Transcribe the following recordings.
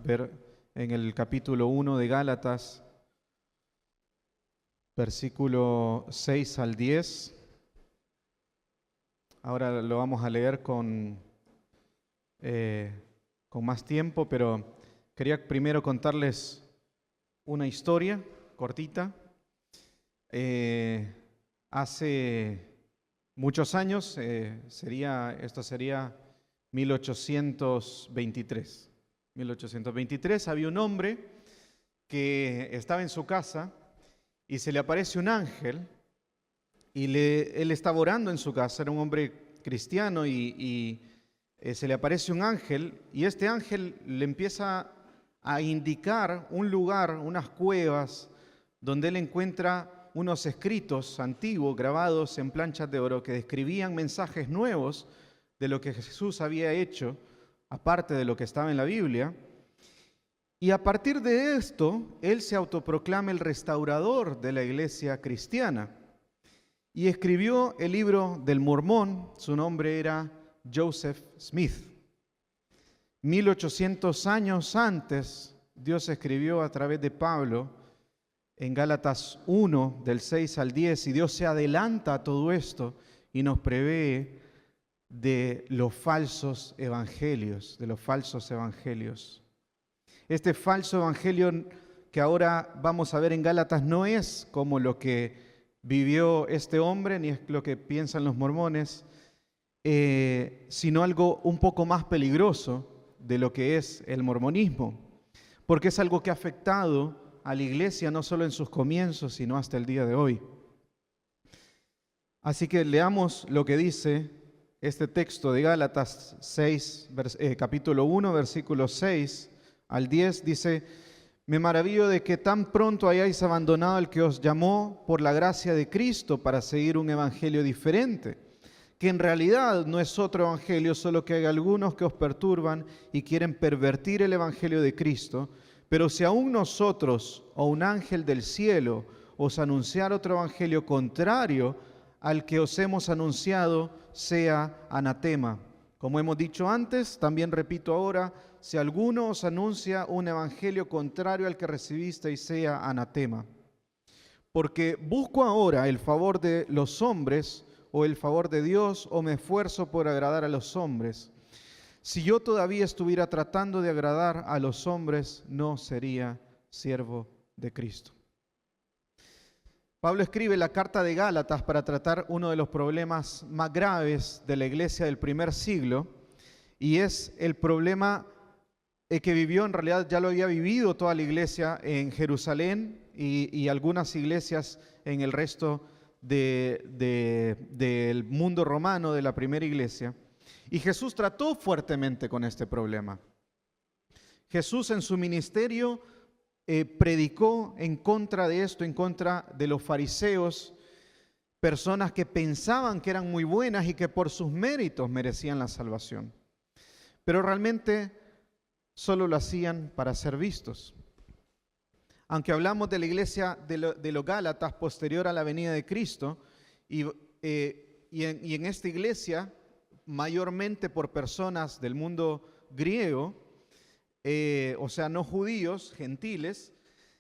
ver en el capítulo 1 de Gálatas, versículo 6 al 10. Ahora lo vamos a leer con más tiempo, pero quería primero contarles una historia cortita. Hace muchos años, esto sería 1823. 1823 había un hombre que estaba en su casa y se le aparece un ángel y él estaba orando en su casa, era un hombre cristiano y se le aparece un ángel y este ángel le empieza a indicar un lugar, unas cuevas, donde él encuentra unos escritos antiguos grabados en planchas de oro que describían mensajes nuevos de lo que Jesús había hecho, aparte de lo que estaba en la Biblia. Y a partir de esto, él se autoproclama el restaurador de la iglesia cristiana y escribió el libro del Mormón. Su nombre era Joseph Smith. 1800 años antes, Dios escribió a través de Pablo en Gálatas 1, del 6 al 10, y Dios se adelanta a todo esto y nos prevé de los falsos evangelios, Este falso evangelio que ahora vamos a ver en Gálatas no es como lo que vivió este hombre, ni es lo que piensan los mormones, sino algo un poco más peligroso de lo que es el mormonismo, porque es algo que ha afectado a la iglesia no solo en sus comienzos, sino hasta el día de hoy. Así que leamos lo que dice este texto de Gálatas 6, capítulo 1, versículos 6 al 10, dice: me maravillo de que tan pronto hayáis abandonado al que os llamó por la gracia de Cristo para seguir un evangelio diferente, que en realidad no es otro evangelio, solo que hay algunos que os perturban y quieren pervertir el evangelio de Cristo. Pero si aún nosotros o un ángel del cielo os anunciar otro evangelio contrario al que os hemos anunciado, sea anatema. Como hemos dicho antes, también repito ahora, si alguno os anuncia un evangelio contrario al que recibisteis, sea anatema. Porque busco ahora el favor de los hombres o el favor de Dios, o me esfuerzo por agradar a los hombres. Si yo todavía estuviera tratando de agradar a los hombres, no sería siervo de Cristo. Pablo escribe la carta de Gálatas para tratar uno de los problemas más graves de la iglesia del primer siglo, y es el problema que vivió, en realidad ya lo había vivido toda la iglesia en Jerusalén y algunas iglesias en el resto del mundo romano de la primera iglesia. Y Jesús trató fuertemente con este problema. Jesús en su ministerio predicó en contra de esto, en contra de los fariseos, personas que pensaban que eran muy buenas y que por sus méritos merecían la salvación. Pero realmente solo lo hacían para ser vistos. Aunque hablamos de la iglesia de los Gálatas posterior a la venida de Cristo, y en esta iglesia, mayormente por personas del mundo griego, o sea, no judíos, gentiles,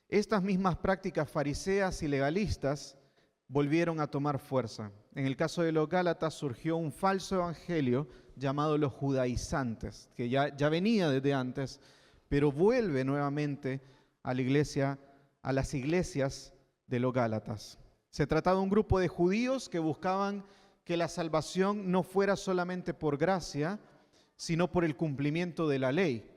estas mismas prácticas fariseas y legalistas volvieron a tomar fuerza. En el caso de los Gálatas surgió un falso evangelio llamado los judaizantes, que ya venía desde antes, pero vuelve nuevamente a la iglesia, a las iglesias de los Gálatas. Se trataba de un grupo de judíos que buscaban que la salvación no fuera solamente por gracia, sino por el cumplimiento de la ley.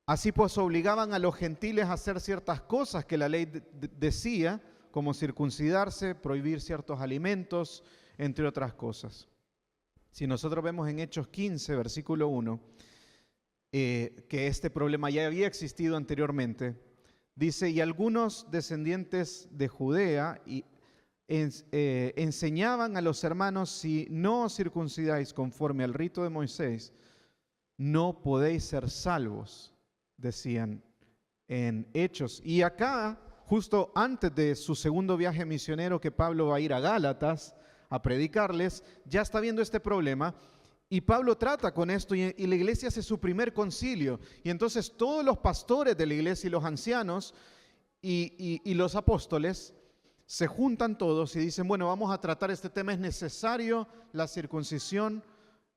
Así pues obligaban a los gentiles a hacer ciertas cosas que la ley decía, como circuncidarse, prohibir ciertos alimentos, entre otras cosas. Si nosotros vemos en Hechos 15, versículo 1, que este problema ya había existido anteriormente, dice: y algunos descendientes de Judea enseñaban a los hermanos: si no os circuncidáis conforme al rito de Moisés, no podéis ser salvos, decían en Hechos. Y acá, justo antes de su segundo viaje misionero, que Pablo va a ir a Gálatas a predicarles, ya está viendo este problema Y Pablo trata con esto y la iglesia hace su primer concilio. Y entonces todos los pastores de la iglesia y los ancianos y los apóstoles se juntan todos y dicen, bueno, vamos a tratar este tema, es necesario la circuncisión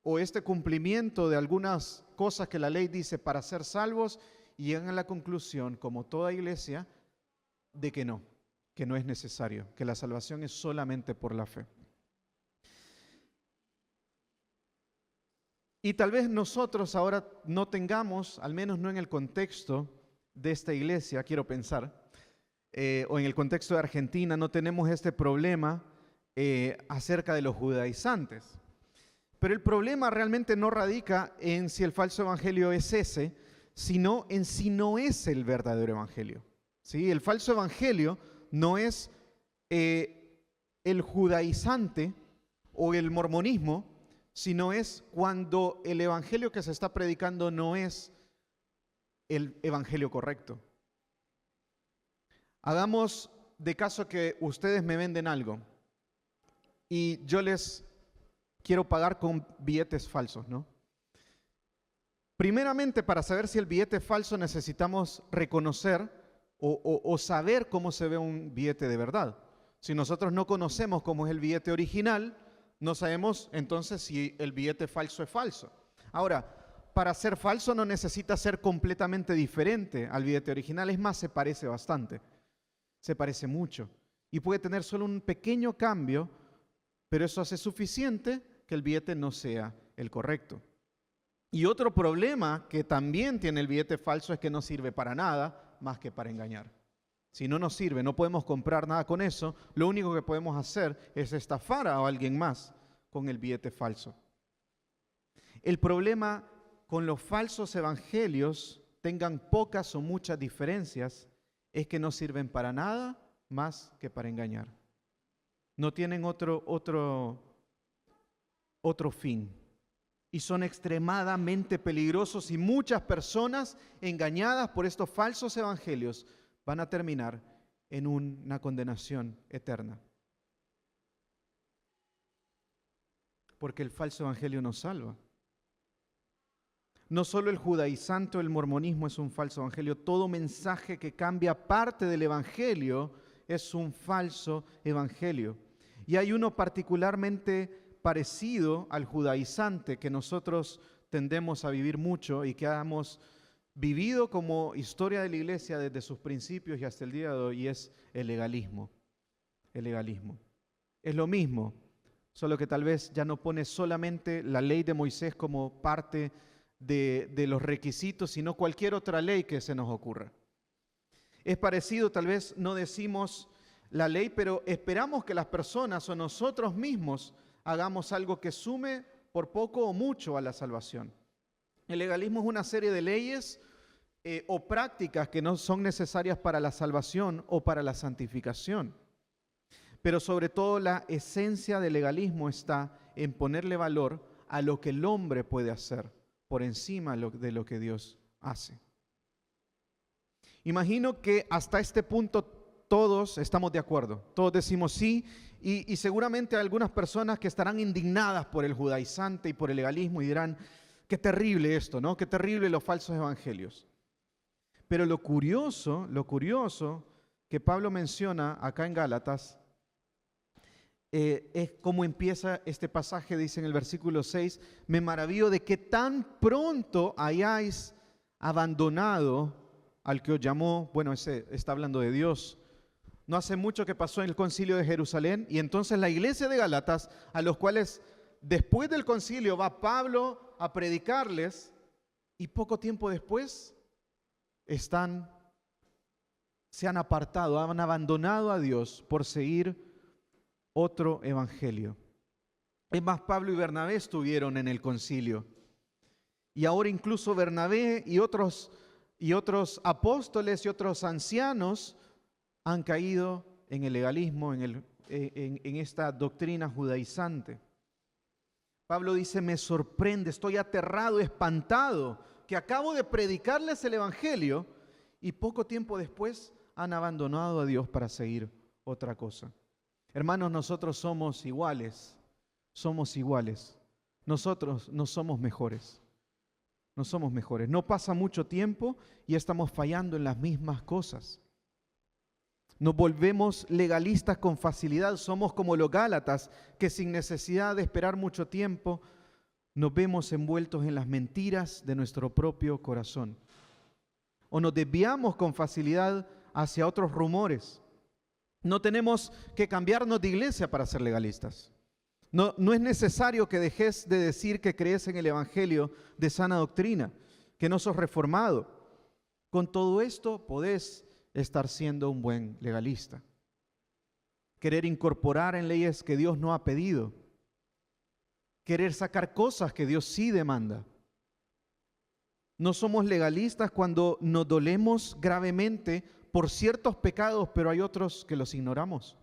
o este cumplimiento de algunas cosas que la ley dice para ser salvos, y llegan a la conclusión, como toda iglesia, de que no es necesario, que la salvación es solamente por la fe. Y tal vez nosotros ahora no tengamos, al menos no en el contexto de esta iglesia, quiero pensar, o en el contexto de Argentina, no tenemos este problema acerca de los judaizantes. Pero el problema realmente no radica en si el falso evangelio es ese, sino en si no es el verdadero evangelio. ¿Sí? El falso evangelio no es el judaizante o el mormonismo, sino es cuando el evangelio que se está predicando no es el evangelio correcto. Hagamos de caso que ustedes me venden algo y yo les quiero pagar con billetes falsos, ¿no? Primeramente, para saber si el billete es falso, necesitamos reconocer o saber cómo se ve un billete de verdad. Si nosotros no conocemos cómo es el billete original, no sabemos entonces si el billete falso es falso. Ahora, para ser falso no necesita ser completamente diferente al billete original, es más, se parece bastante, se parece mucho. Y puede tener solo un pequeño cambio, pero eso hace suficiente que el billete no sea el correcto. Y otro problema que también tiene el billete falso es que no sirve para nada más que para engañar. Si no nos sirve, no podemos comprar nada con eso, lo único que podemos hacer es estafar a alguien más con el billete falso. El problema con los falsos evangelios, tengan pocas o muchas diferencias, es que no sirven para nada más que para engañar. No tienen otro fin. Y son extremadamente peligrosos, y muchas personas engañadas por estos falsos evangelios van a terminar en una condenación eterna. Porque el falso evangelio nos salva. No solo el judaizante o el mormonismo es un falso evangelio, todo mensaje que cambia parte del evangelio es un falso evangelio. Y hay uno particularmente parecido al judaizante que nosotros tendemos a vivir mucho y que hemos vivido como historia de la iglesia desde sus principios y hasta el día de hoy, y es el legalismo. El legalismo. Es lo mismo, solo que tal vez ya no pone solamente la ley de Moisés como parte de los requisitos, sino cualquier otra ley que se nos ocurra. Es parecido, tal vez no decimos la ley, pero esperamos que las personas o nosotros mismos hagamos algo que sume por poco o mucho a la salvación. El legalismo es una serie de leyes o prácticas que no son necesarias para la salvación o para la santificación. Pero sobre todo la esencia del legalismo está en ponerle valor a lo que el hombre puede hacer por encima de lo que Dios hace. Imagino que hasta este punto todos estamos de acuerdo, todos decimos sí, y seguramente hay algunas personas que estarán indignadas por el judaizante y por el legalismo y dirán, qué terrible esto, ¿no? Qué terrible los falsos evangelios. Pero lo curioso que Pablo menciona acá en Gálatas es cómo empieza este pasaje. Dice en el versículo 6, me maravillo de que tan pronto hayáis abandonado al que os llamó. Bueno, ese está hablando de Dios. No hace mucho que pasó en el concilio de Jerusalén, y entonces la iglesia de Gálatas, a los cuales después del concilio va Pablo a predicarles, y poco tiempo después se han apartado, han abandonado a Dios por seguir otro evangelio. Es más, Pablo y Bernabé estuvieron en el concilio, y ahora incluso Bernabé y otros apóstoles y otros ancianos han caído en el legalismo, en esta doctrina judaizante. Pablo dice, me sorprende, estoy aterrado, espantado, que acabo de predicarles el evangelio y poco tiempo después han abandonado a Dios para seguir otra cosa. Hermanos, nosotros somos iguales, nosotros no somos mejores. No somos mejores. No pasa mucho tiempo y estamos fallando en las mismas cosas. Nos volvemos legalistas con facilidad. Somos como los Gálatas, que sin necesidad de esperar mucho tiempo, nos vemos envueltos en las mentiras de nuestro propio corazón. O nos desviamos con facilidad hacia otros rumores. No tenemos que cambiarnos de iglesia para ser legalistas. No es necesario que dejes de decir que crees en el Evangelio de sana doctrina, que no sos reformado. Con todo esto podés estar siendo un buen legalista. Querer incorporar en leyes que Dios no ha pedido. Querer sacar cosas que Dios sí demanda. No somos legalistas cuando nos dolemos gravemente por ciertos pecados, pero hay otros que los ignoramos.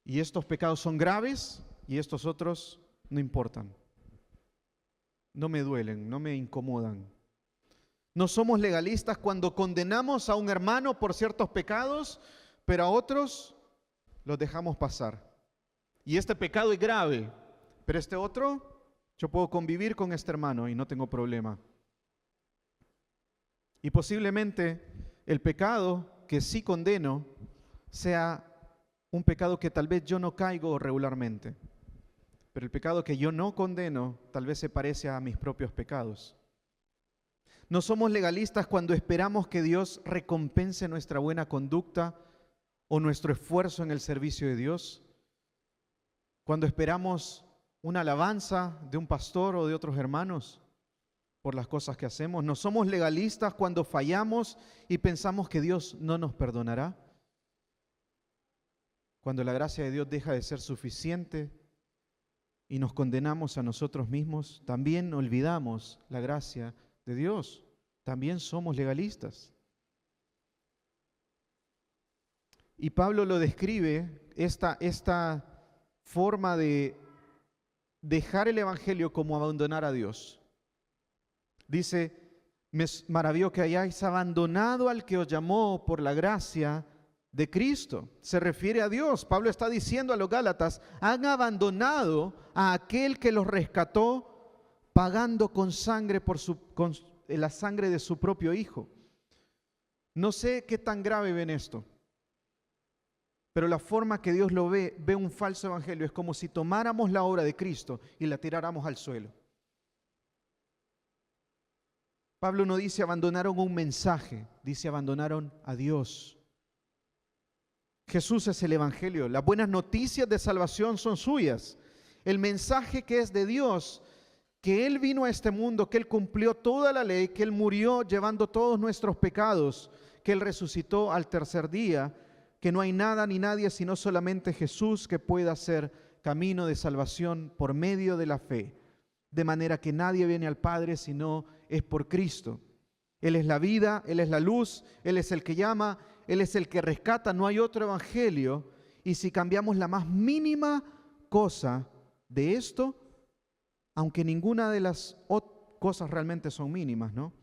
Y estos pecados son graves y estos otros no importan. No me duelen, no me incomodan. No somos legalistas cuando condenamos a un hermano por ciertos pecados, pero a otros los dejamos pasar. Y este pecado es grave, pero este otro, yo puedo convivir con este hermano y no tengo problema. Y posiblemente el pecado que sí condeno sea un pecado que tal vez yo no caigo regularmente, pero el pecado que yo no condeno tal vez se parece a mis propios pecados. No somos legalistas cuando esperamos que Dios recompense nuestra buena conducta o nuestro esfuerzo en el servicio de Dios, cuando esperamos una alabanza de un pastor o de otros hermanos por las cosas que hacemos. No somos legalistas cuando fallamos y pensamos que Dios no nos perdonará. Cuando la gracia de Dios deja de ser suficiente y nos condenamos a nosotros mismos, también olvidamos la gracia de Dios. También somos legalistas. Y Pablo lo describe, esta forma de dejar el Evangelio como abandonar a Dios. Dice, me maravilló que hayáis abandonado al que os llamó por la gracia de Cristo. Se refiere a Dios. Pablo está diciendo a los Gálatas, han abandonado a aquel que los rescató pagando con sangre con la sangre de su propio Hijo. No sé qué tan grave ven esto, pero la forma que Dios lo ve un falso evangelio es como si tomáramos la obra de Cristo y la tiráramos al suelo. Pablo no dice abandonaron un mensaje, dice abandonaron a Dios. Jesús es el evangelio, las buenas noticias de salvación son suyas. El mensaje que es de Dios, que Él vino a este mundo, que Él cumplió toda la ley, que Él murió llevando todos nuestros pecados, que Él resucitó al tercer día, que no hay nada ni nadie sino solamente Jesús que pueda hacer camino de salvación por medio de la fe, de manera que nadie viene al Padre sino es por Cristo. Él es la vida, Él es la luz, Él es el que llama, Él es el que rescata, no hay otro evangelio. Y si cambiamos la más mínima cosa de esto, aunque ninguna de las cosas realmente son mínimas, ¿no?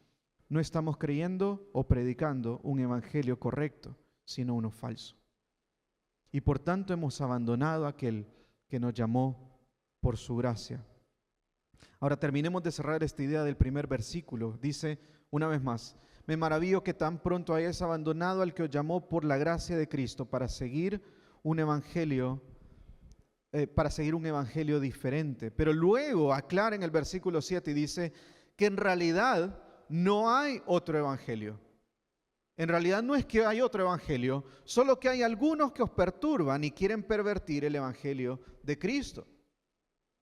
No estamos creyendo o predicando un evangelio correcto, sino uno falso. Y por tanto hemos abandonado a aquel que nos llamó por su gracia. Ahora terminemos de cerrar esta idea del primer versículo. Dice una vez más, me maravillo que tan pronto hayáis abandonado al que os llamó por la gracia de Cristo para seguir un evangelio diferente. Pero luego aclara en el versículo 7 y dice que en realidad no hay otro evangelio. En realidad no es que hay otro evangelio, solo que hay algunos que os perturban y quieren pervertir el evangelio de Cristo.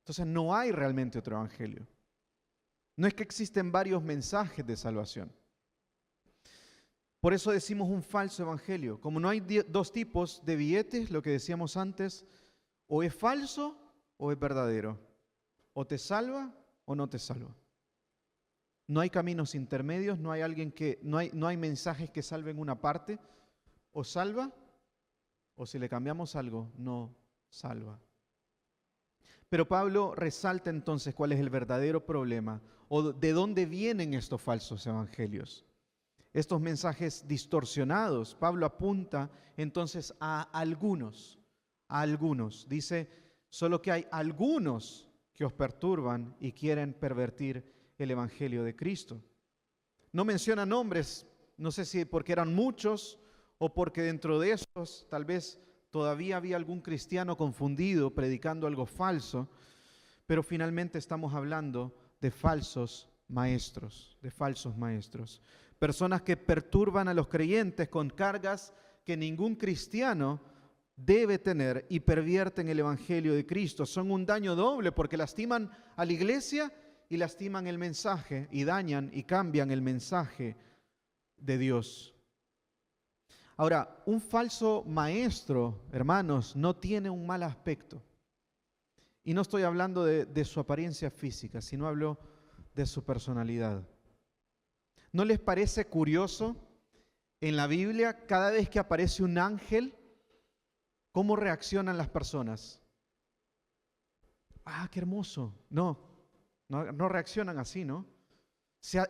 Entonces no hay realmente otro evangelio. No es que existen varios mensajes de salvación. Por eso decimos un falso evangelio. Como no hay dos tipos de billetes, lo que decíamos antes, o es falso o es verdadero. O te salva o no te salva. No hay caminos intermedios, no hay mensajes que salven una parte. O salva, o si le cambiamos algo, no salva. Pero Pablo resalta entonces cuál es el verdadero problema o de dónde vienen estos falsos evangelios. Estos mensajes distorsionados. Pablo apunta entonces a algunos. Dice, solo que hay algunos que os perturban y quieren pervertir el evangelio de Cristo. No menciona nombres, no sé si porque eran muchos o porque dentro de esos tal vez todavía había algún cristiano confundido predicando algo falso, pero finalmente estamos hablando de falsos maestros, personas que perturban a los creyentes con cargas que ningún cristiano debe tener y pervierten el evangelio de Cristo. Son un daño doble porque lastiman a la iglesia y lastiman el mensaje y dañan y cambian el mensaje de Dios. Ahora, un falso maestro, hermanos, no tiene un mal aspecto. Y no estoy hablando de su apariencia física, sino hablo de su personalidad. ¿No les parece curioso en la Biblia, cada vez que aparece un ángel, cómo reaccionan las personas? ¡Ah, qué hermoso! No reaccionan así, ¿no?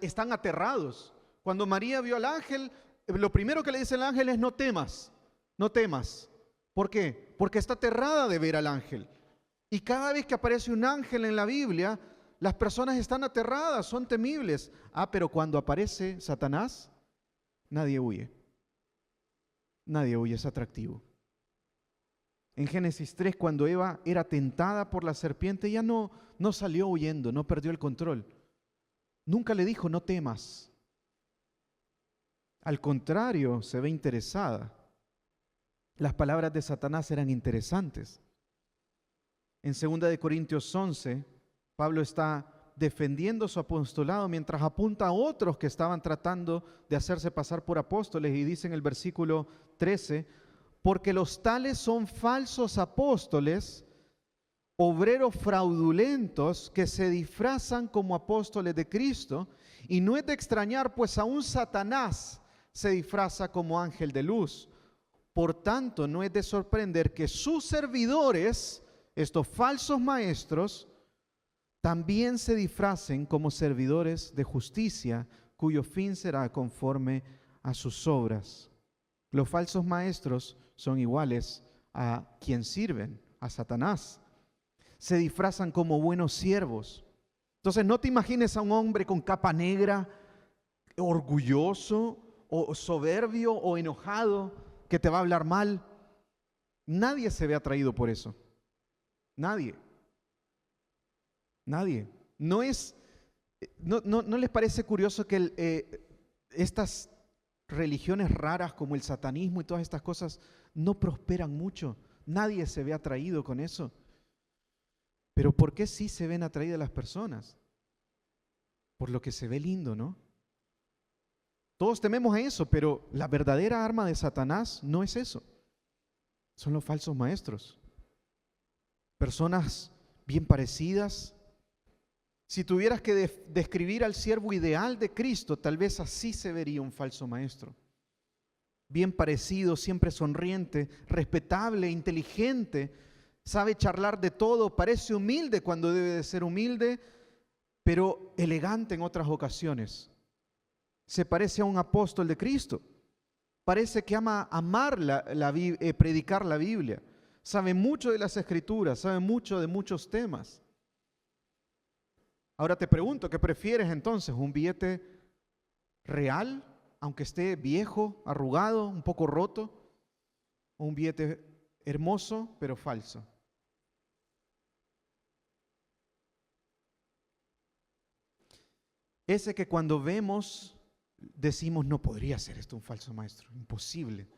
Están aterrados. Cuando María vio al ángel, lo primero que le dice el ángel es: no temas, no temas. ¿Por qué? Porque está aterrada de ver al ángel. Y cada vez que aparece un ángel en la Biblia, las personas están aterradas, son temibles. Pero cuando aparece Satanás, nadie huye. Nadie huye, es atractivo. En Génesis 3, cuando Eva era tentada por la serpiente, ella no salió huyendo, no perdió el control. Nunca le dijo: no temas. Al contrario, se ve interesada. Las palabras de Satanás eran interesantes. En 2 Corintios 11, Pablo está defendiendo su apostolado mientras apunta a otros que estaban tratando de hacerse pasar por apóstoles, y dice en el versículo 13: porque los tales son falsos apóstoles, obreros fraudulentos que se disfrazan como apóstoles de Cristo, y no es de extrañar, pues aún Satanás se disfraza como ángel de luz. Por tanto, no es de sorprender que sus servidores, estos falsos maestros, también se disfracen como servidores de justicia, cuyo fin será conforme a sus obras. Los falsos maestros son iguales a quien sirven, a Satanás. Se disfrazan como buenos siervos. Entonces no te imagines a un hombre con capa negra, orgulloso o soberbio o enojado, que te va a hablar mal. Nadie se ve atraído por eso. Nadie. ¿No les parece curioso que estas religiones raras como el satanismo y todas estas cosas no prosperan mucho? Nadie se ve atraído con eso. Pero ¿por qué sí se ven atraídas las personas? Por lo que se ve lindo, ¿no? Todos tememos a eso, pero la verdadera arma de Satanás no es eso. Son los falsos maestros. Personas bien parecidas. Si tuvieras que describir al siervo ideal de Cristo, tal vez así se vería un falso maestro. Bien parecido, siempre sonriente, respetable, inteligente, sabe charlar de todo, parece humilde cuando debe de ser humilde, pero elegante en otras ocasiones. Se parece a un apóstol de Cristo. Parece que ama predicar la Biblia. Sabe mucho de las Escrituras, sabe mucho de muchos temas. Ahora te pregunto, ¿qué prefieres entonces? ¿Un billete real, aunque esté viejo, arrugado, un poco roto? ¿O un billete hermoso, pero falso? Ese que cuando vemos decimos: no podría ser esto un falso maestro, imposible,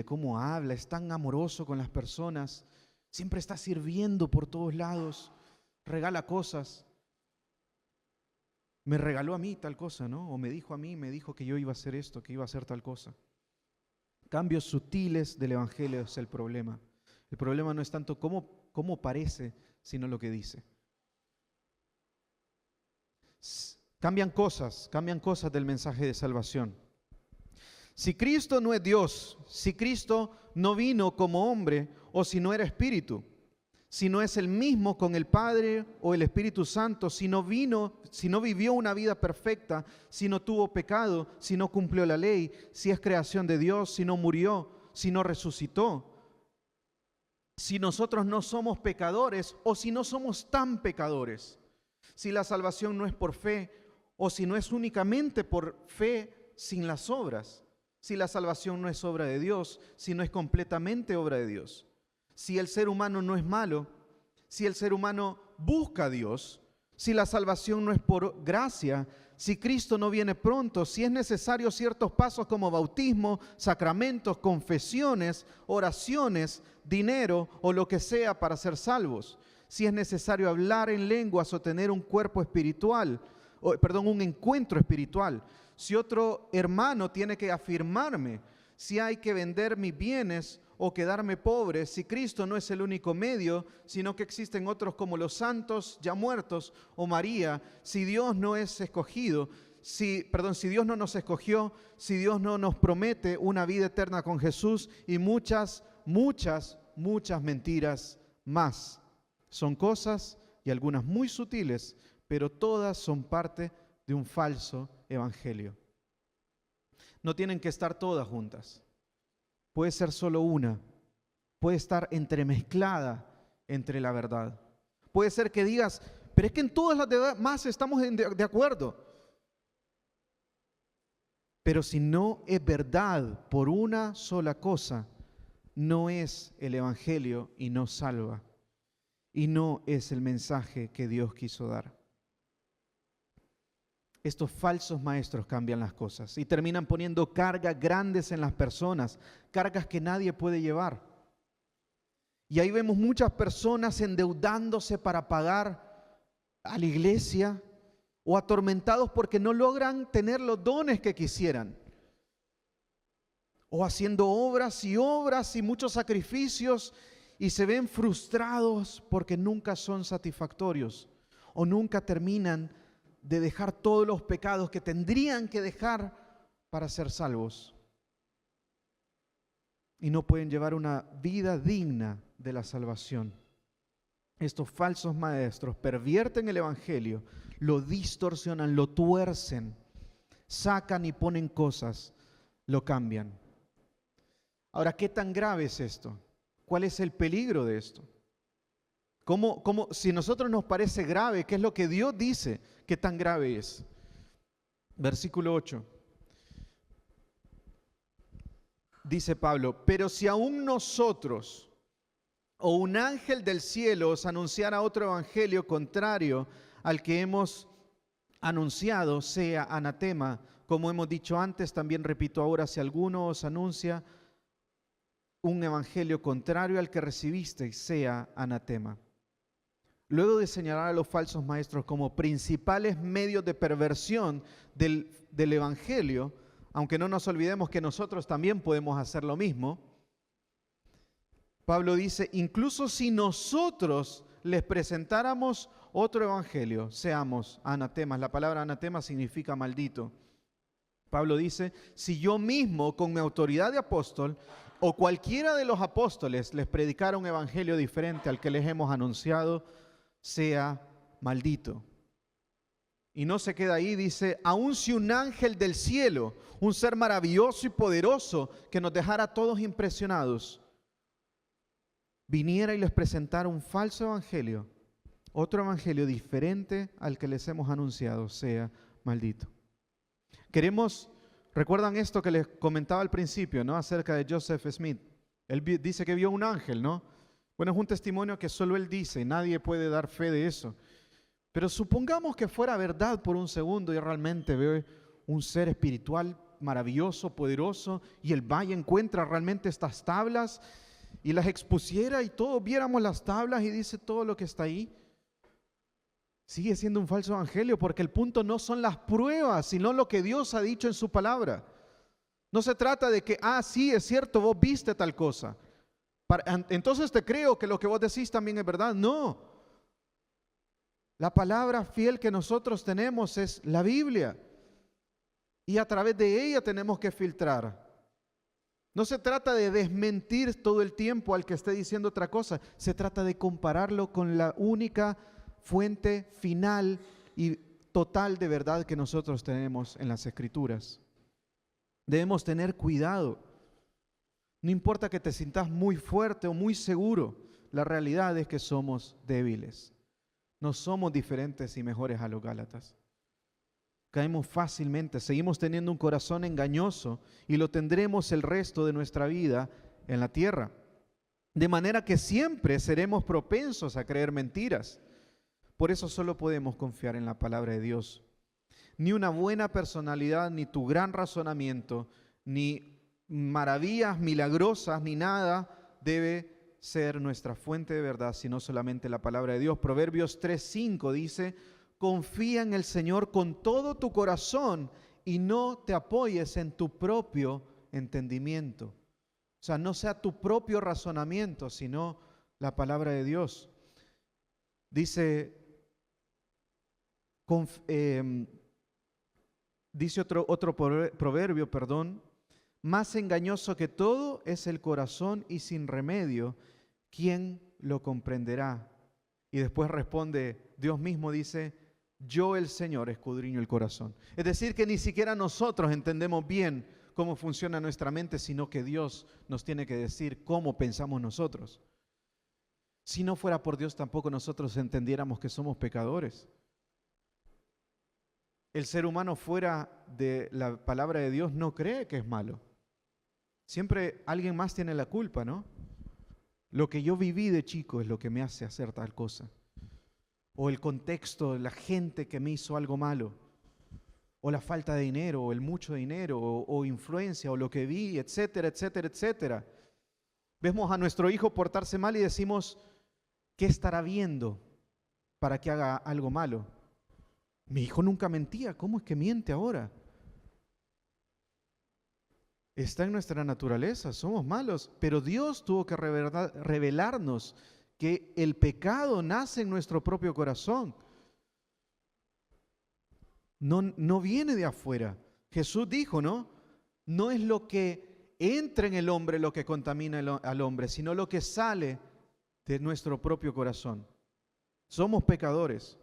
cómo habla, es tan amoroso con las personas, siempre está sirviendo por todos lados, regala cosas, me regaló a mí tal cosa, ¿no? O me dijo a mí, me dijo que yo iba a hacer esto, que iba a hacer tal cosa. Cambios sutiles del evangelio es el problema. El problema no es tanto cómo parece, sino lo que dice. Cambian cosas del mensaje de salvación. Si Cristo no es Dios, si Cristo no vino como hombre, o si no era espíritu, si no es el mismo con el Padre o el Espíritu Santo, si no vivió una vida perfecta, si no tuvo pecado, si no cumplió la ley, si es creación de Dios, si no murió, si no resucitó, si nosotros no somos pecadores o si no somos tan pecadores. Si la salvación no es por fe o si no es únicamente por fe sin las obras. Si la salvación no es obra de Dios, si no es completamente obra de Dios. Si el ser humano no es malo, si el ser humano busca a Dios, si la salvación no es por gracia, si Cristo no viene pronto, si es necesario ciertos pasos como bautismo, sacramentos, confesiones, oraciones, dinero o lo que sea para ser salvos. Si es necesario hablar en lenguas o tener un cuerpo espiritual, un encuentro espiritual. Si otro hermano tiene que afirmarme, si hay que vender mis bienes o quedarme pobre, si Cristo no es el único medio, sino que existen otros como los santos ya muertos o María, si Dios no es escogido, si Dios no nos escogió, si Dios no nos promete una vida eterna con Jesús y muchas mentiras más. Son cosas y algunas muy sutiles, pero todas son parte de un falso evangelio. No tienen que estar todas juntas. Puede ser solo una. Puede estar entremezclada entre la verdad. Puede ser que digas, pero es que en todas las demás estamos de acuerdo. Pero si no es verdad por una sola cosa, no es el evangelio y no salva. Y no es el mensaje que Dios quiso dar. Estos falsos maestros cambian las cosas y terminan poniendo cargas grandes en las personas, cargas que nadie puede llevar. Y ahí vemos muchas personas endeudándose para pagar a la iglesia o atormentados porque no logran tener los dones que quisieran. O haciendo obras y muchos sacrificios y se ven frustrados porque nunca son satisfactorios o nunca terminan de dejar todos los pecados que tendrían que dejar para ser salvos. Y no pueden llevar una vida digna de la salvación. Estos falsos maestros pervierten el evangelio, lo distorsionan, lo tuercen, sacan y ponen cosas, lo cambian. Ahora, ¿qué tan grave es esto? ¿Cuál es el peligro de esto? Si a nosotros nos parece grave, ¿qué es lo que Dios dice que tan grave es? Versículo 8. Dice Pablo, pero si aún nosotros o un ángel del cielo os anunciara otro evangelio contrario al que hemos anunciado, sea anatema. Como hemos dicho antes, también repito ahora, si alguno os anuncia un evangelio contrario al que recibisteis, sea anatema. Luego de señalar a los falsos maestros como principales medios de perversión del evangelio, aunque no nos olvidemos que nosotros también podemos hacer lo mismo, Pablo dice, incluso si nosotros les presentáramos otro evangelio, seamos anatemas. La palabra anatema significa maldito. Pablo dice, si yo mismo con mi autoridad de apóstol o cualquiera de los apóstoles les predicara un evangelio diferente al que les hemos anunciado, sea maldito. Y no se queda ahí, dice, aun si un ángel del cielo, un ser maravilloso y poderoso que nos dejara a todos impresionados, viniera y les presentara un falso evangelio, otro evangelio diferente al que les hemos anunciado, sea maldito. ¿Recuerdan esto que les comentaba al principio, ¿no? Acerca de Joseph Smith? Él dice que vio un ángel, ¿no? Bueno, es un testimonio que solo él dice, nadie puede dar fe de eso. Pero supongamos que fuera verdad por un segundo y realmente ve un ser espiritual maravilloso, poderoso, y él va y encuentra realmente estas tablas y las expusiera y todos viéramos las tablas y dice todo lo que está ahí. Sigue siendo un falso evangelio porque el punto no son las pruebas, sino lo que Dios ha dicho en su palabra. No se trata de que, sí, es cierto, vos viste tal cosa. Entonces te creo que lo que vos decís también es verdad. No. La palabra fiel que nosotros tenemos es la Biblia. Y a través de ella tenemos que filtrar. No se trata de desmentir todo el tiempo al que esté diciendo otra cosa. Se trata de compararlo con la única fuente final y total de verdad que nosotros tenemos en las Escrituras. Debemos tener cuidado. No importa que te sientas muy fuerte o muy seguro. La realidad es que somos débiles. No somos diferentes y mejores a los Gálatas. Caemos fácilmente, seguimos teniendo un corazón engañoso y lo tendremos el resto de nuestra vida en la tierra. De manera que siempre seremos propensos a creer mentiras. Por eso solo podemos confiar en la palabra de Dios. Ni una buena personalidad, ni tu gran razonamiento, ni maravillas milagrosas, ni nada debe ser nuestra fuente de verdad, sino solamente la palabra de Dios. Proverbios 3:5 dice: confía en el Señor con todo tu corazón y no te apoyes en tu propio entendimiento. O sea, no sea tu propio razonamiento, sino la palabra de Dios. Dice otro proverbio, más engañoso que todo es el corazón y sin remedio, ¿quién lo comprenderá? Y después responde, Dios mismo dice, yo el Señor escudriño el corazón. Es decir, que ni siquiera nosotros entendemos bien cómo funciona nuestra mente, sino que Dios nos tiene que decir cómo pensamos nosotros. Si no fuera por Dios, tampoco nosotros entendiéramos que somos pecadores. El ser humano fuera de la palabra de Dios no cree que es malo. Siempre alguien más tiene la culpa, ¿no? Lo que yo viví de chico es lo que me hace hacer tal cosa. O el contexto, la gente que me hizo algo malo. O la falta de dinero, o el mucho dinero, o influencia, o lo que vi, etcétera, etcétera, etcétera. Vemos a nuestro hijo portarse mal y decimos, ¿qué estará viendo para que haga algo malo? Mi hijo nunca mentía, ¿cómo es que miente ahora? Está en nuestra naturaleza, somos malos, pero Dios tuvo que revelarnos que el pecado nace en nuestro propio corazón. No viene de afuera. Jesús dijo, ¿no? No es lo que entra en el hombre lo que contamina al hombre, sino lo que sale de nuestro propio corazón. Somos pecadores.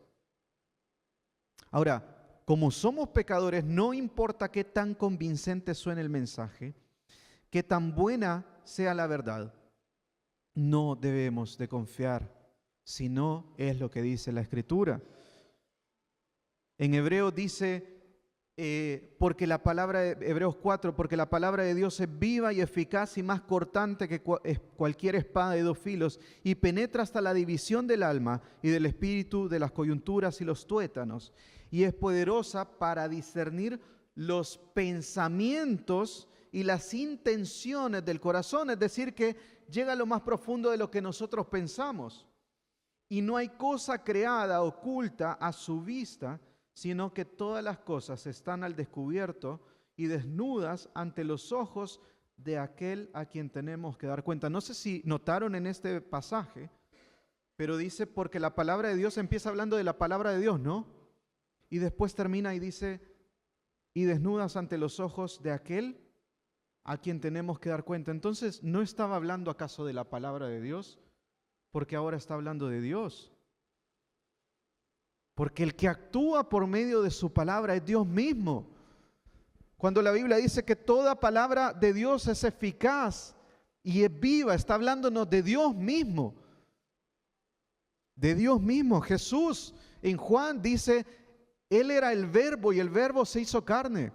Ahora, como somos pecadores, no importa qué tan convincente suene el mensaje, qué tan buena sea la verdad, no debemos de confiar, si no es lo que dice la Escritura. En Hebreos dice, Hebreos 4, porque la palabra de Dios es viva y eficaz y más cortante que cualquier espada de dos filos y penetra hasta la división del alma y del espíritu, de las coyunturas y los tuétanos, y es poderosa para discernir los pensamientos y las intenciones del corazón, es decir, que llega a lo más profundo de lo que nosotros pensamos. Y no hay cosa creada oculta a su vista, sino que todas las cosas están al descubierto y desnudas ante los ojos de aquel a quien tenemos que dar cuenta. No sé si notaron en este pasaje, pero dice, porque la palabra de Dios empieza hablando de la palabra de Dios, ¿no? Y después termina y dice, y desnudas ante los ojos de aquel a quien tenemos que dar cuenta. Entonces, ¿no estaba hablando acaso de la palabra de Dios? Porque ahora está hablando de Dios. Porque el que actúa por medio de su palabra es Dios mismo. Cuando la Biblia dice que toda palabra de Dios es eficaz y es viva, está hablándonos de Dios mismo. De Dios mismo. Jesús en Juan dice, Él era el verbo y el verbo se hizo carne.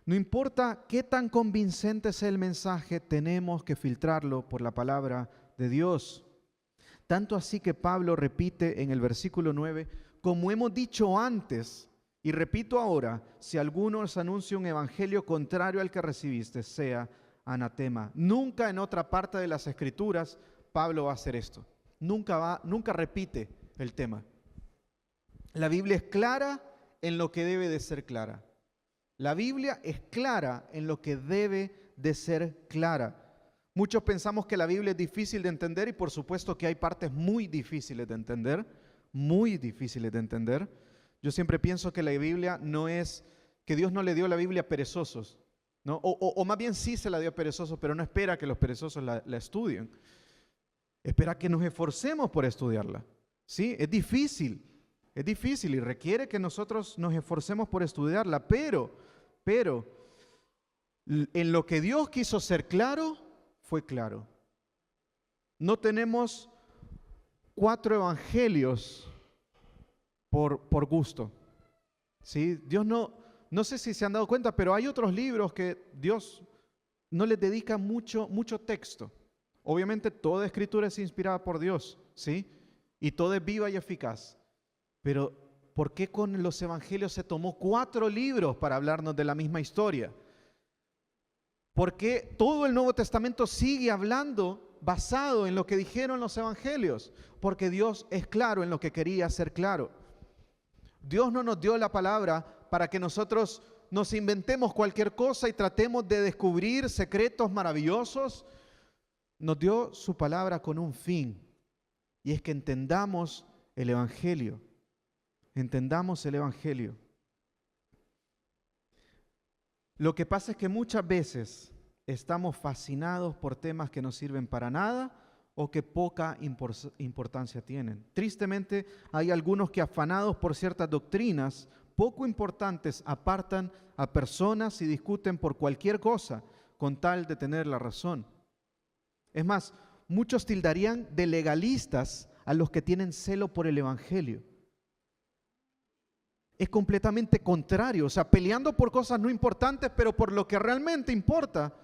No importa qué tan convincente sea el mensaje, tenemos que filtrarlo por la palabra de Dios. Tanto así que Pablo repite en el versículo 9, como hemos dicho antes, y repito ahora, si alguno os anuncia un evangelio contrario al que recibiste, sea anatema. Nunca en otra parte de las Escrituras Pablo va a hacer esto. Nunca repite el tema. La Biblia es clara en lo que debe de ser clara. La Biblia es clara en lo que debe de ser clara. Muchos pensamos que la Biblia es difícil de entender y por supuesto que hay partes muy difíciles de entender, muy difíciles de entender. Yo siempre pienso que la Biblia no es, que Dios no le dio la Biblia a perezosos, ¿no? O más bien sí se la dio a perezosos, pero no espera que los perezosos la estudien. Espera que nos esforcemos por estudiarla. ¿Sí? Es difícil y requiere que nosotros nos esforcemos por estudiarla, pero en lo que Dios quiso ser claro, fue claro. No tenemos 4 evangelios por gusto. ¿Sí? Dios no sé si se han dado cuenta, pero hay otros libros que Dios no les dedica mucho texto. Obviamente toda escritura es inspirada por Dios, ¿sí? Y toda es viva y eficaz. Pero ¿por qué con los evangelios se tomó 4 libros para hablarnos de la misma historia? ¿Por qué todo el Nuevo Testamento sigue hablando basado en lo que dijeron los evangelios? Porque Dios es claro en lo que quería ser claro. Dios no nos dio la palabra para que nosotros nos inventemos cualquier cosa y tratemos de descubrir secretos maravillosos. Nos dio su palabra con un fin, y es que entendamos el Evangelio. Entendamos el Evangelio. Lo que pasa es que muchas veces estamos fascinados por temas que no sirven para nada o que poca importancia tienen. Tristemente, hay algunos que, afanados por ciertas doctrinas poco importantes, apartan a personas y discuten por cualquier cosa con tal de tener la razón. Es más, muchos tildarían de legalistas a los que tienen celo por el Evangelio. Es completamente contrario, o sea, peleando por cosas no importantes, pero por lo que realmente importa,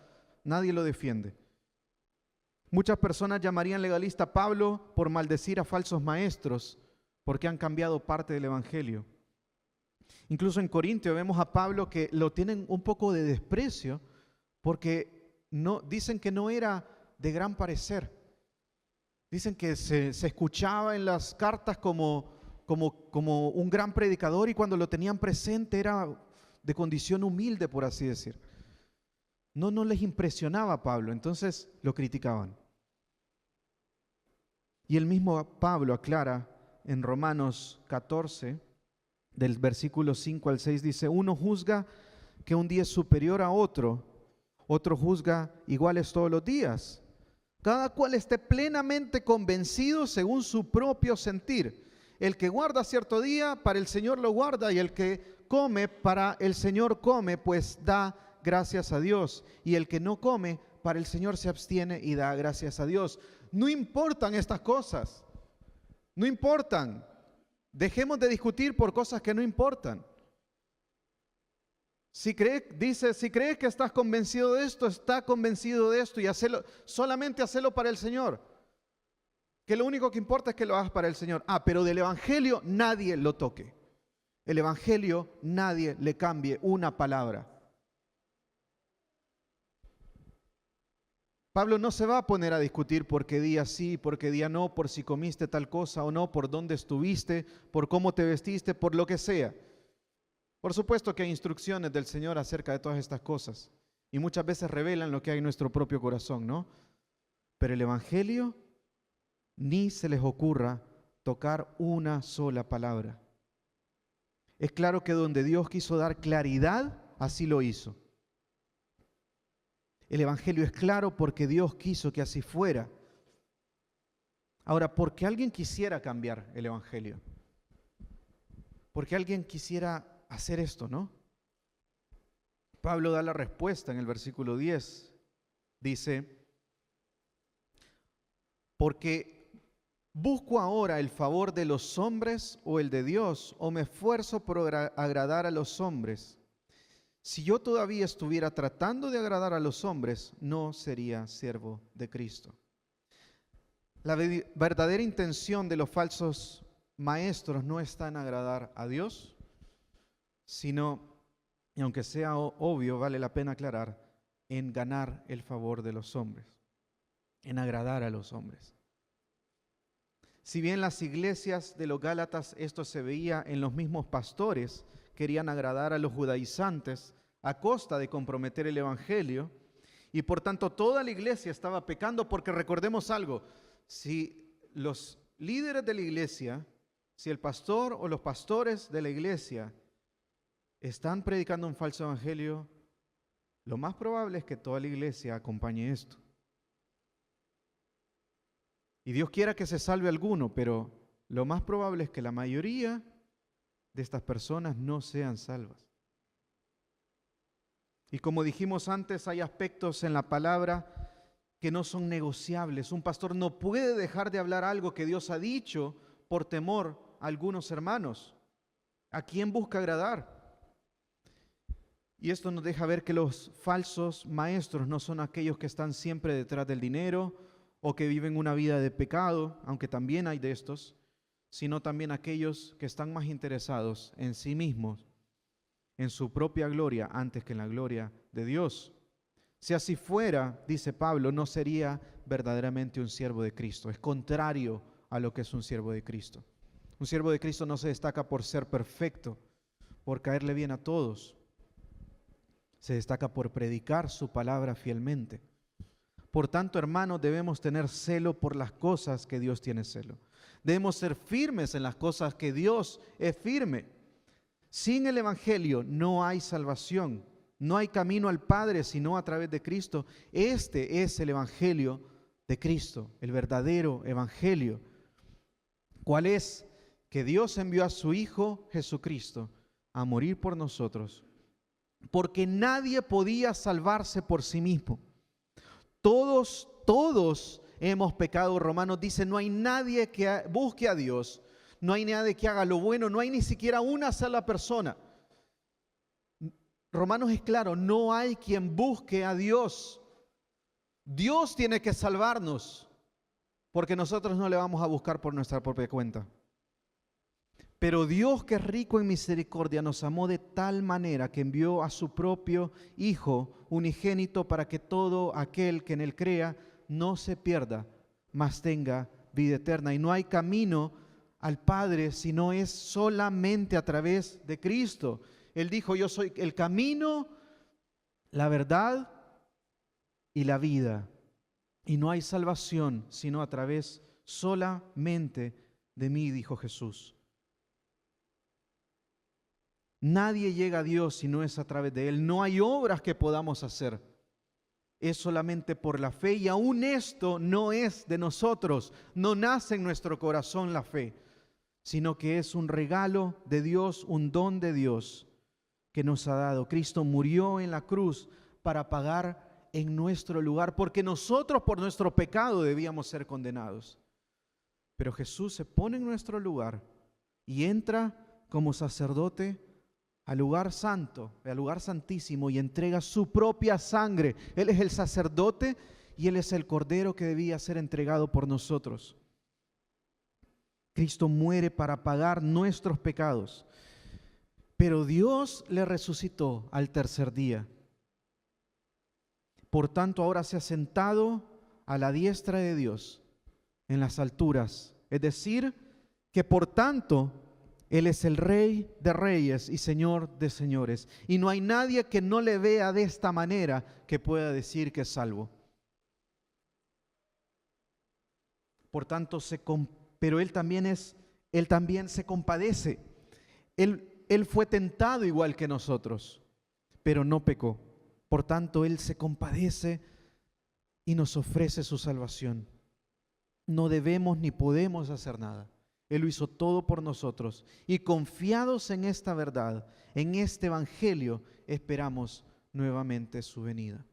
nadie lo defiende. Muchas personas llamarían legalista a Pablo por maldecir a falsos maestros, porque han cambiado parte del Evangelio. Incluso en Corintios vemos a Pablo que lo tienen un poco de desprecio, porque dicen que no era de gran parecer. Dicen que se escuchaba en las cartas como un gran predicador, y cuando lo tenían presente era de condición humilde, por así decir. No les impresionaba a Pablo, entonces lo criticaban. Y el mismo Pablo aclara en Romanos 14, del versículo 5 al 6, dice: uno juzga que un día es superior a otro, otro juzga iguales todos los días. Cada cual esté plenamente convencido según su propio sentir. El que guarda cierto día, para el Señor lo guarda, y el que come, para el Señor come, pues da gracias a Dios. Y el que no come, para el Señor se abstiene y da gracias a Dios. No importan estas cosas, no importan. Dejemos de discutir por cosas que no importan. Si crees que estás convencido de esto, está convencido de esto, y solamente hacelo para el Señor. Que lo único que importa es que lo hagas para el Señor. Pero del Evangelio nadie lo toque. El Evangelio nadie le cambie una palabra. Pablo no se va a poner a discutir por qué día sí, por qué día no, por si comiste tal cosa o no, por dónde estuviste, por cómo te vestiste, por lo que sea. Por supuesto que hay instrucciones del Señor acerca de todas estas cosas, y muchas veces revelan lo que hay en nuestro propio corazón, ¿no? Pero el Evangelio, ni se les ocurra tocar una sola palabra. Es claro que donde Dios quiso dar claridad, así lo hizo. El Evangelio es claro porque Dios quiso que así fuera. Ahora, ¿por qué alguien quisiera cambiar el Evangelio? ¿Por qué alguien quisiera hacer esto, no? Pablo da la respuesta en el versículo 10. Dice: porque ¿busco ahora el favor de los hombres o el de Dios? ¿O me esfuerzo por agradar a los hombres? Si yo todavía estuviera tratando de agradar a los hombres, no sería siervo de Cristo. La verdadera intención de los falsos maestros no está en agradar a Dios, sino, y aunque sea obvio, vale la pena aclarar, en ganar el favor de los hombres, en agradar a los hombres. Si bien las iglesias de los Gálatas esto se veía en los mismos pastores, querían agradar a los judaizantes a costa de comprometer el Evangelio, y por tanto toda la iglesia estaba pecando, porque recordemos algo: si los líderes de la iglesia, si el pastor o los pastores de la iglesia están predicando un falso evangelio, lo más probable es que toda la iglesia acompañe esto. Y Dios quiera que se salve alguno, pero lo más probable es que la mayoría de estas personas no sean salvas. Y como dijimos antes, hay aspectos en la palabra que no son negociables. Un pastor no puede dejar de hablar algo que Dios ha dicho por temor a algunos hermanos. ¿A quién busca agradar? Y esto nos deja ver que los falsos maestros no son aquellos que están siempre detrás del dinero o que viven una vida de pecado, aunque también hay de estos, sino también aquellos que están más interesados en sí mismos, en su propia gloria, antes que en la gloria de Dios. Si así fuera, dice Pablo, no sería verdaderamente un siervo de Cristo. Es contrario a lo que es un siervo de Cristo. Un siervo de Cristo no se destaca por ser perfecto, por caerle bien a todos. Se destaca por predicar su palabra fielmente. Por tanto, hermanos, debemos tener celo por las cosas que Dios tiene celo. Debemos ser firmes en las cosas que Dios es firme. Sin el Evangelio no hay salvación. No hay camino al Padre sino a través de Cristo. Este es el Evangelio de Cristo, el verdadero Evangelio. ¿Cuál es? Que Dios envió a su Hijo Jesucristo a morir por nosotros, porque nadie podía salvarse por sí mismo. Todos hemos pecado. Romanos dice, no hay nadie que busque a Dios, no hay nadie que haga lo bueno, no hay ni siquiera una sola persona. Romanos es claro, no hay quien busque a Dios. Dios tiene que salvarnos, porque nosotros no le vamos a buscar por nuestra propia cuenta. Pero Dios, que es rico en misericordia, nos amó de tal manera que envió a su propio Hijo unigénito para que todo aquel que en Él crea no se pierda, mas tenga vida eterna. Y no hay camino al Padre si no es solamente a través de Cristo. Él dijo, yo soy el camino, la verdad y la vida. Y no hay salvación sino a través solamente de mí, dijo Jesús. Nadie llega a Dios si no es a través de Él. No hay obras que podamos hacer. Es solamente por la fe, y aún esto no es de nosotros. No nace en nuestro corazón la fe, sino que es un regalo de Dios, un don de Dios que nos ha dado. Cristo murió en la cruz para pagar en nuestro lugar, porque nosotros por nuestro pecado debíamos ser condenados. Pero Jesús se pone en nuestro lugar y entra como sacerdote al lugar santo, al lugar santísimo, y entrega su propia sangre. Él es el sacerdote y Él es el cordero que debía ser entregado por nosotros. Cristo muere para pagar nuestros pecados, pero Dios le resucitó al tercer día. Por tanto, ahora se ha sentado a la diestra de Dios en las alturas. Es decir, que por tanto, Él es el Rey de reyes y Señor de señores. Y no hay nadie que no le vea de esta manera que pueda decir que es salvo. Por tanto, pero Él también se compadece. Él fue tentado igual que nosotros, pero no pecó. Por tanto, Él se compadece y nos ofrece su salvación. No debemos ni podemos hacer nada. Él lo hizo todo por nosotros. Y confiados en esta verdad, en este evangelio, esperamos nuevamente su venida.